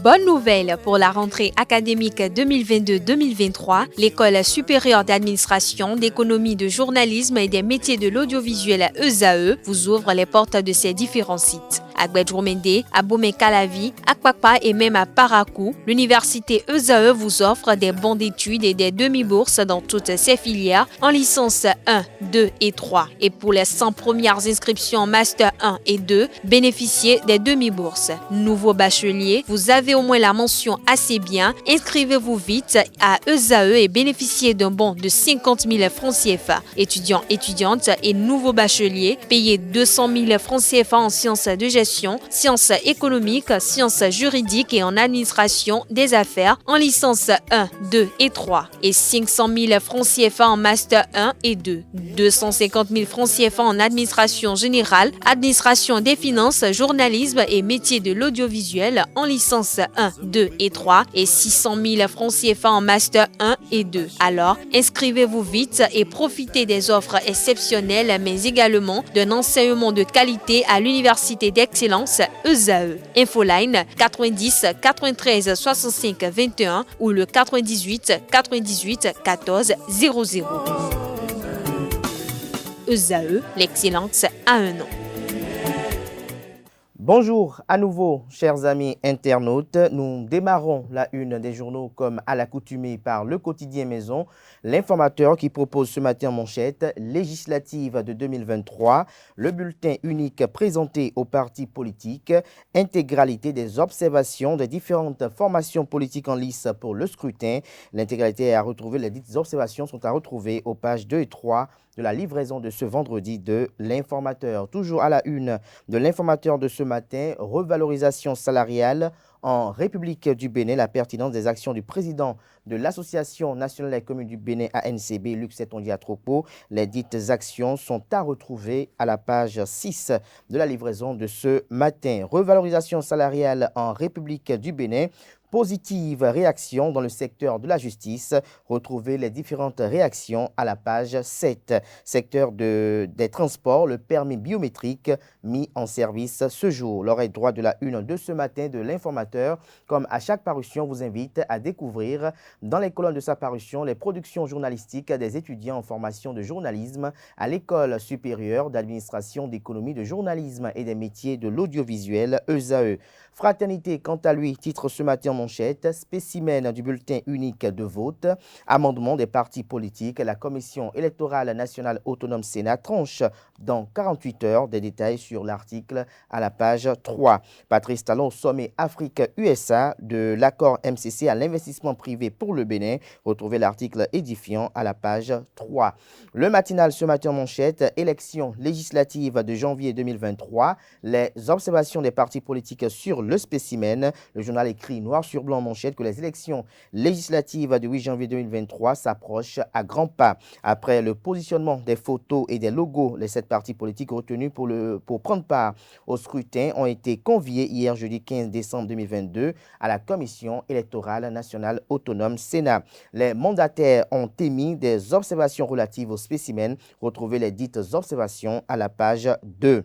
Bonne nouvelle pour la rentrée académique 2022-2023, l'École supérieure d'administration, d'économie, de journalisme et des métiers de l'audiovisuel ESAE vous ouvre les portes de ses différents sites. À Gbedjomende, à Bomé-Calavi, à Kpakpa et même à Parakou, l'université ESAE vous offre des bons d'études et des demi-bourses dans toutes ses filières en licence 1, 2 et 3. Et pour les 100 premières inscriptions en master 1 et 2, bénéficiez des demi-bourses. Nouveau bachelier, vous avez au moins la mention assez bien. Inscrivez-vous vite à ESAE et bénéficiez d'un bon de 50 000 francs CFA. Étudiants, étudiantes et nouveaux bacheliers, payez 200 000 francs CFA en sciences de gestion, sciences économiques, sciences juridiques et en administration des affaires en licence 1, 2 et 3 et 500 000 francs CFA en master 1 et 2, 250 000 francs CFA en administration générale, administration des finances, journalisme et métiers de l'audiovisuel en licence 1, 2 et 3 et 600 000 francs CFA en master 1 et 2. Alors, inscrivez-vous vite et profitez des offres exceptionnelles mais également d'un enseignement de qualité à l'université d'excellence ESAE. Infoline 90 93 65 21 ou le 98 98 14 00. ESAE, l'excellence à un nom. Bonjour à nouveau, chers amis internautes. Nous démarrons la une des journaux comme à l'accoutumée par le quotidien Maison, l'informateur qui propose ce matin en manchette législative de 2023, le bulletin unique présenté aux partis politiques, intégralité des observations des différentes formations politiques en lice pour le scrutin. L'intégralité est à retrouver, les dites observations sont à retrouver aux pages 2 et 3 de la livraison de ce vendredi de l'informateur. Toujours à la une de l'informateur de ce matin, revalorisation salariale en République du Bénin, la pertinence des actions du président de l'Association nationale des communes du Bénin ANCB, Luc Setonji Atropo. Les dites actions sont à retrouver à la page 6 de la livraison de ce matin. Revalorisation salariale en République du Bénin. Positive réaction dans le secteur de la justice. Retrouvez les différentes réactions à la page 7. Secteur des transports, le permis biométrique mis en service ce jour. L'oreille droite de la une de ce matin de l'informateur. Comme à chaque parution, vous invite à découvrir dans les colonnes de sa parution les productions journalistiques des étudiants en formation de journalisme à l'École supérieure d'administration, d'économie, de journalisme et des métiers de l'audiovisuel ESAE. Fraternité, quant à lui, titre ce matin en manchette, spécimen du bulletin unique de vote, amendement des partis politiques, la Commission électorale nationale autonome Sénat tranche dans 48 heures. Des détails sur l'article à la page 3. Patrice Talon au sommet Afrique-USA de l'accord MCC à l'investissement privé pour le Bénin. Retrouvez l'article édifiant à la page 3. Le matinal ce matin en manchette, élection législative de janvier 2023, les observations des partis politiques sur le spécimen. Le journal écrit noir sur blanc en manchette que les élections législatives du 8 janvier 2023 s'approchent à grands pas. Après le positionnement des photos et des logos, les 7 partis politiques retenus pour prendre part au scrutin ont été conviés hier jeudi 15 décembre 2022 à la Commission électorale nationale autonome Sénat. Les mandataires ont émis des observations relatives au spécimen. Retrouvez les dites observations à la page 2.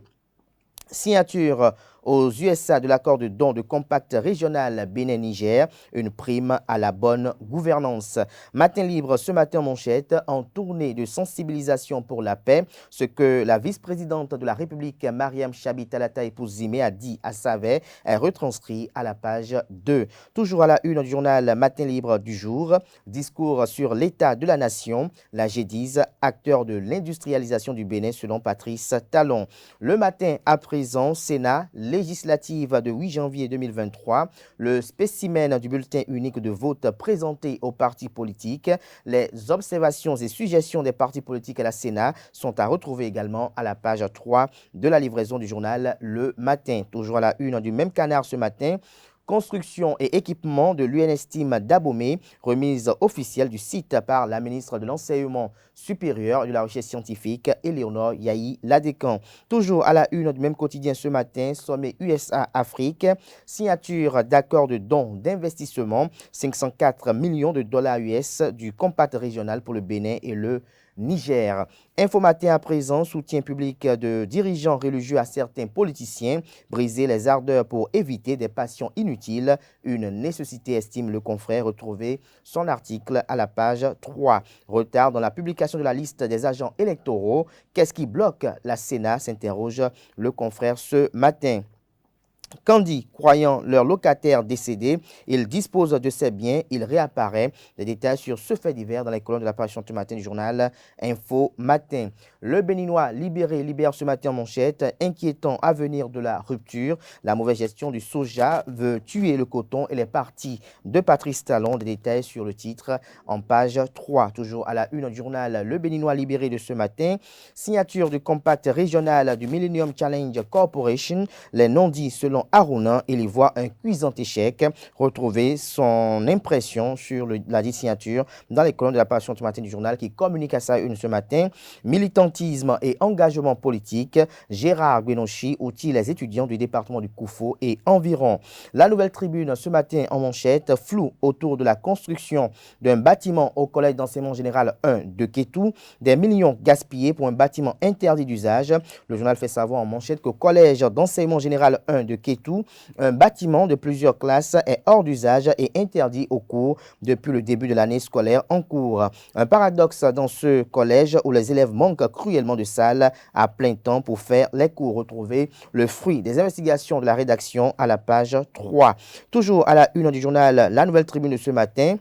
Signature aux USA de l'accord de don de compact régional Bénin-Niger, une prime à la bonne gouvernance. Matin libre ce matin en manchette, en tournée de sensibilisation pour la paix, ce que la vice-présidente de la République, Mariam Chabi Talata Épouse-Zimé, a dit à Savet est retranscrit à la page 2. Toujours à la une du journal Matin libre du jour, discours sur l'état de la nation, la G10, acteur de l'industrialisation du Bénin selon Patrice Talon. Le matin à présent, Sénat, législative de 8 janvier 2023, le spécimen du bulletin unique de vote présenté aux partis politiques, les observations et suggestions des partis politiques à la Sénat sont à retrouver également à la page 3 de la livraison du journal Le Matin. Toujours à la une du même canard ce matin, construction et équipement de l'UNESTIM d'Abomey, remise officielle du site par la ministre de l'Enseignement supérieur et de la Recherche scientifique, Éléonore Yahi-Ladécan. Toujours à la une du même quotidien ce matin, sommet USA-Afrique, signature d'accord de don d'investissement, 504 millions de dollars US du compact régional pour le Bénin et le Niger. Info Matin à présent, soutien public de dirigeants religieux à certains politiciens, briser les ardeurs pour éviter des passions inutiles, une nécessité, estime le confrère, retrouver son article à la page 3. Retard dans la publication de la liste des agents électoraux, qu'est-ce qui bloque la Sénat, s'interroge le confrère ce matin. Candy, croyant leur locataire décédé, il dispose de ses biens, il réapparaît. Des détails sur ce fait divers dans les colonnes de la page ce matin du journal Info Matin. Le Béninois libéré libère ce matin en manchette, inquiétant avenir de la rupture. La mauvaise gestion du soja veut tuer le coton et les partis de Patrice Talon. Des détails sur le titre en page 3. Toujours à la une du journal Le Béninois libéré de ce matin. Signature du compact régional du Millennium Challenge Corporation. Les non-dits selon Aruna, il y voit un cuisant échec. Retrouver son impression sur la signature dans les colonnes de la page ce matin du journal qui communique à sa une ce matin. Militantisme et engagement politique. Gérard Guénochi outille les étudiants du département du Koufo et environ. La Nouvelle Tribune ce matin en manchette, flou autour de la construction d'un bâtiment au collège d'enseignement général 1 de Kétou. Des millions gaspillés pour un bâtiment interdit d'usage. Le journal fait savoir en manchette qu'au collège d'enseignement général 1 de Kétou, un bâtiment de plusieurs classes est hors d'usage et interdit aux cours depuis le début de l'année scolaire en cours. Un paradoxe dans ce collège où les élèves manquent cruellement de salles à plein temps pour faire les cours. Retrouver le fruit des investigations de la rédaction à la page 3. Toujours à la une du journal La Nouvelle Tribune de ce matin.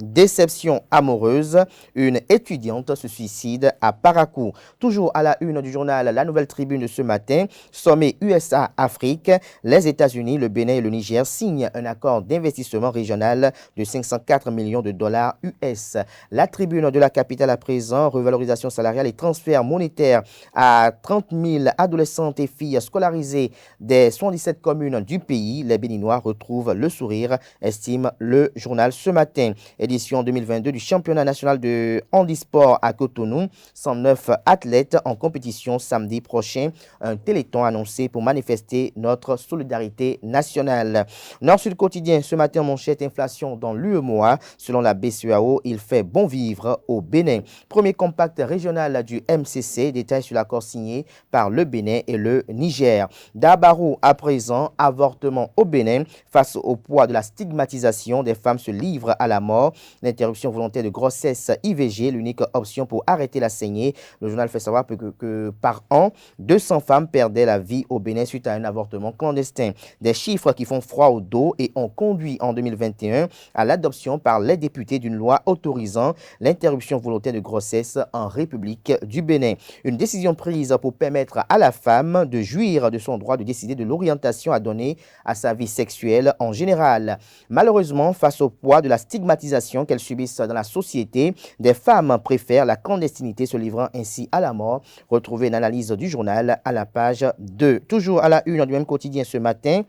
Déception amoureuse, une étudiante se suicide à Parakou. Toujours à la une du journal La Nouvelle Tribune de ce matin, sommet USA-Afrique, les États-Unis, le Bénin et le Niger signent un accord d'investissement régional de 504 millions de dollars US. La Tribune de la capitale à présent, revalorisation salariale et transfert monétaire à 30 000 adolescentes et filles scolarisées des 77 communes du pays. Les Béninois retrouvent le sourire, estime le journal ce matin. Édition 2022 du championnat national de handisport à Cotonou. 109 athlètes en compétition samedi prochain. Un téléthon annoncé pour manifester notre solidarité nationale. Nord-Sud quotidien ce matin, manchette inflation dans l'UEMOA. Selon la BCEAO, il fait bon vivre au Bénin. Premier compact régional du MCC. Détails sur l'accord signé par le Bénin et le Niger. Dabarou à présent, avortement au Bénin. Face au poids de la stigmatisation, des femmes se livrent à la mort. L'interruption volontaire de grossesse IVG, l'unique option pour arrêter la saignée. Le journal fait savoir que par an, 200 femmes perdaient la vie au Bénin suite à un avortement clandestin. Des chiffres qui font froid au dos et ont conduit en 2021 à l'adoption par les députés d'une loi autorisant l'interruption volontaire de grossesse en République du Bénin. Une décision prise pour permettre à la femme de jouir de son droit de décider de l'orientation à donner à sa vie sexuelle en général. Malheureusement, face au poids de la stigmatisation qu'elles subissent dans la société, des femmes préfèrent la clandestinité, se livrant ainsi à la mort. Retrouvez une analyse du journal à la page 2. Toujours à la une du même quotidien ce matin.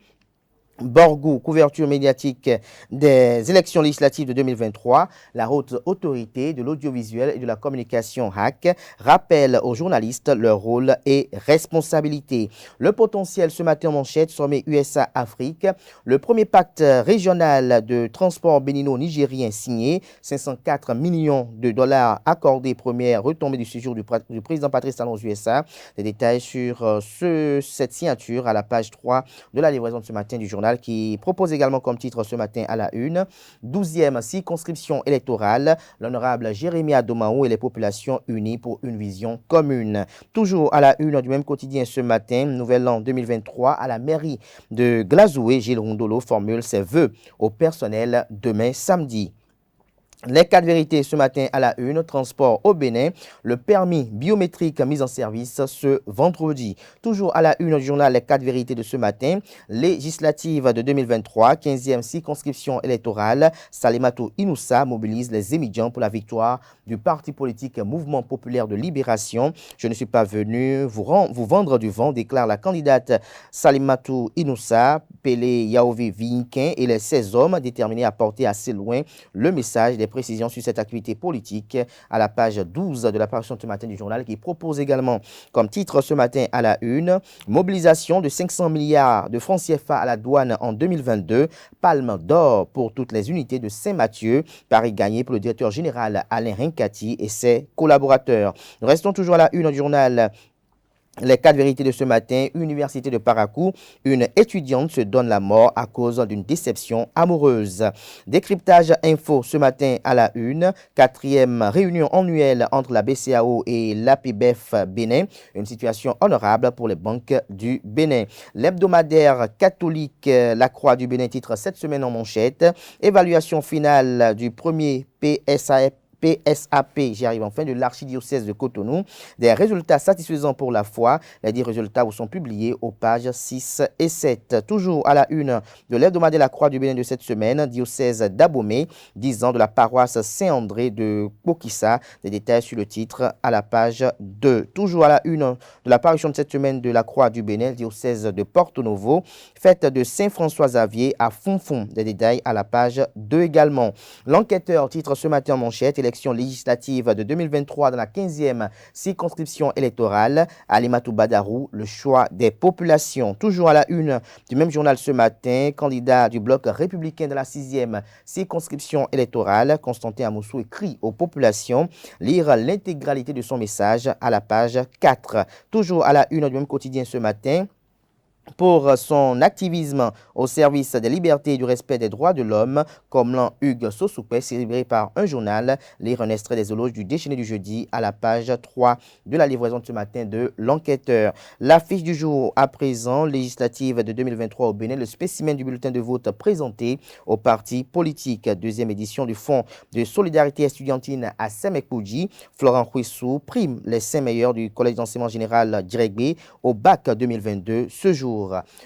Borgou, couverture médiatique des élections législatives de 2023, la haute autorité de l'audiovisuel et de la communication HAC rappelle aux journalistes leur rôle et responsabilité. Le potentiel ce matin en manchette, sommet USA-Afrique, le premier pacte régional de transport bénino-nigérien signé, 504 millions de dollars accordés, première retombée du séjour du président Patrice Talon aux USA. Les détails sur cette signature à la page 3 de la livraison de ce matin du journal qui propose également comme titre ce matin à la une, 12e circonscription électorale, l'honorable Jérémy Adomaou et les populations unies pour une vision commune. Toujours à la une du même quotidien ce matin, nouvel an 2023, à la mairie de Glazoué, Gilles Rondolo formule ses vœux au personnel demain samedi. Les 4 vérités ce matin à la une, transport au Bénin, le permis biométrique mis en service ce vendredi. Toujours à la une du journal, les 4 vérités de ce matin, législative de 2023, 15e circonscription électorale, Salimatou Inoussa mobilise les émigrants pour la victoire du parti politique Mouvement Populaire de Libération. Je ne suis pas venu vous vendre du vent, déclare la candidate Salimatou Inoussa, Pelé Yaovi Vinquin et les 16 hommes déterminés à porter assez loin le message des précisions sur cette activité politique à la page 12 de la parution ce matin du journal qui propose également comme titre ce matin à la une, mobilisation de 500 milliards de francs CFA à la douane en 2022, palme d'or pour toutes les unités de Saint-Mathieu, pari gagné pour le directeur général Alain Rincati et ses collaborateurs. Nous restons toujours à la une du journal. Les 4 vérités de ce matin, Université de Parakou, une étudiante se donne la mort à cause d'une déception amoureuse. Décryptage info ce matin à la une, 4e réunion annuelle entre la BCAO et l'APBEF Bénin, une situation honorable pour les banques du Bénin. L'hebdomadaire catholique La Croix du Bénin titre cette semaine en manchette, évaluation finale du premier PSAP, j'y arrive enfin, de l'archidiocèse de Cotonou. Des résultats satisfaisants pour la foi. Les 10 résultats vous sont publiés aux pages 6 et 7. Toujours à la une de l'hebdomadaire La Croix du Bénin de cette semaine, diocèse d'Abomey, 10 ans de la paroisse Saint-André de Pokissa. Des détails sur le titre à la page 2. Toujours à la une de la parution de cette semaine de La Croix du Bénin, diocèse de Porto Novo, fête de Saint-François Xavier à Fonfon. Des détails à la page 2 également. L'enquêteur titre ce matin en manchette, élection législative de 2023 dans la 15e circonscription électorale. Alimatou Badarou, le choix des populations. Toujours à la une du même journal ce matin, candidat du bloc républicain de la 6e circonscription électorale, Constantin Amoussou écrit aux populations. Lire l'intégralité de son message à la page 4. Toujours à la une du même quotidien ce matin, pour son activisme au service des libertés et du respect des droits de l'homme, comme l'an Hugues Sosoupé, célébré par un journal, lire un extrait des éloges du déchaîné du jeudi à la page 3 de la livraison de ce matin de l'enquêteur. L'affiche du jour à présent, législative de 2023 au Bénin, le spécimen du bulletin de vote présenté aux partis politiques. 2e édition du Fonds de solidarité estudiantine à Semekoudji. Florent Huissou prime les 5 meilleurs du Collège d'enseignement général Djiregbé au bac 2022 ce jour.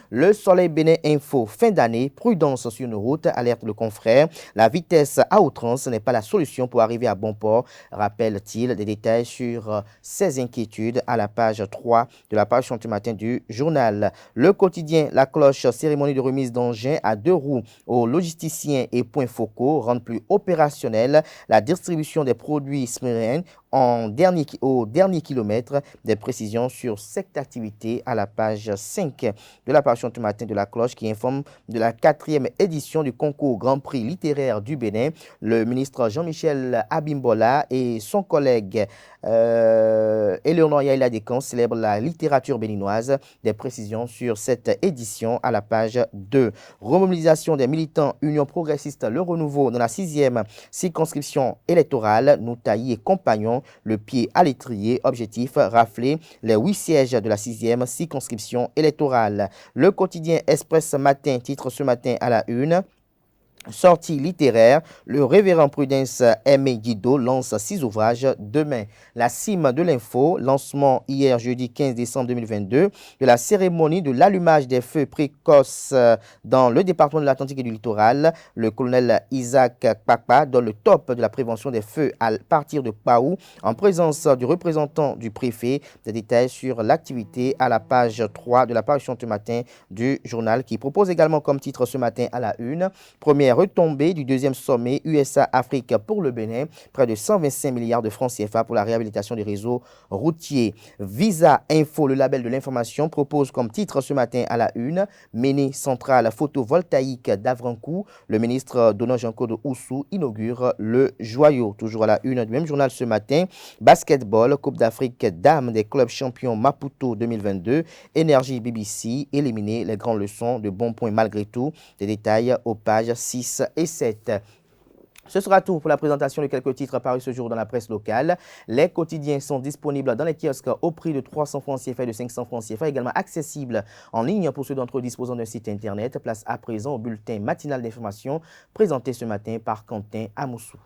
Le Soleil Bénin Info, fin d'année, prudence sur nos routes, alerte le confrère. La vitesse à outrance n'est pas la solution pour arriver à bon port, rappelle-t-il. Des détails sur ces inquiétudes à la page 3 de la page ce matin du journal. Le quotidien La Cloche, cérémonie de remise d'engins à 2 roues aux logisticiens et points focaux, rendent plus opérationnelle la distribution des produits Smyrène au dernier kilomètre. Des précisions sur cette activité à la page 5 de la parution ce matin de La Cloche qui informe de la 4e édition du concours Grand Prix littéraire du Bénin. Le ministre Jean-Michel Abimbola et son collègue Éléonore Yaïla Descamps célèbrent la littérature béninoise. Des précisions sur cette édition à la page 2. Remobilisation des militants Union progressiste Le Renouveau dans la 6e circonscription électorale. Noutailly et compagnons, le pied à l'étrier. Objectif, rafler les 8 sièges de la 6e circonscription électorale. Le quotidien Express Matin titre ce matin à la une. Sortie littéraire, le révérend Prudence Aimé Guido lance 6 ouvrages demain. La cime de l'info, lancement hier jeudi 15 décembre 2022 de la cérémonie de l'allumage des feux précoces dans le département de l'Atlantique et du littoral. Le colonel Isaac Kpakpa donne le top de la prévention des feux à partir de Paou en présence du représentant du préfet. Des détails sur l'activité à la page 3 de la parution ce matin du journal qui propose également comme titre ce matin à la une, première retombée du 2e sommet USA-Afrique pour le Bénin, près de 125 milliards de francs CFA pour la réhabilitation des réseaux routiers. Visa Info, le label de l'information, propose comme titre ce matin à la une, Méné centrale photovoltaïque d'Avrancou. Le ministre Donan Jean-Claude Oussou inaugure le joyau. Toujours à la une du même journal ce matin, basketball, Coupe d'Afrique dames des clubs champions Maputo 2022, Énergie BBC, éliminer les grandes leçons de bons points malgré tout. Des détails aux pages 6 et 7. Ce sera tout pour la présentation de quelques titres parus ce jour dans la presse locale. Les quotidiens sont disponibles dans les kiosques au prix de 300 francs CFA et de 500 francs CFA, également accessibles en ligne pour ceux d'entre eux disposant d'un site internet. Place à présent au bulletin matinal d'information présenté ce matin par Quentin Amoussou.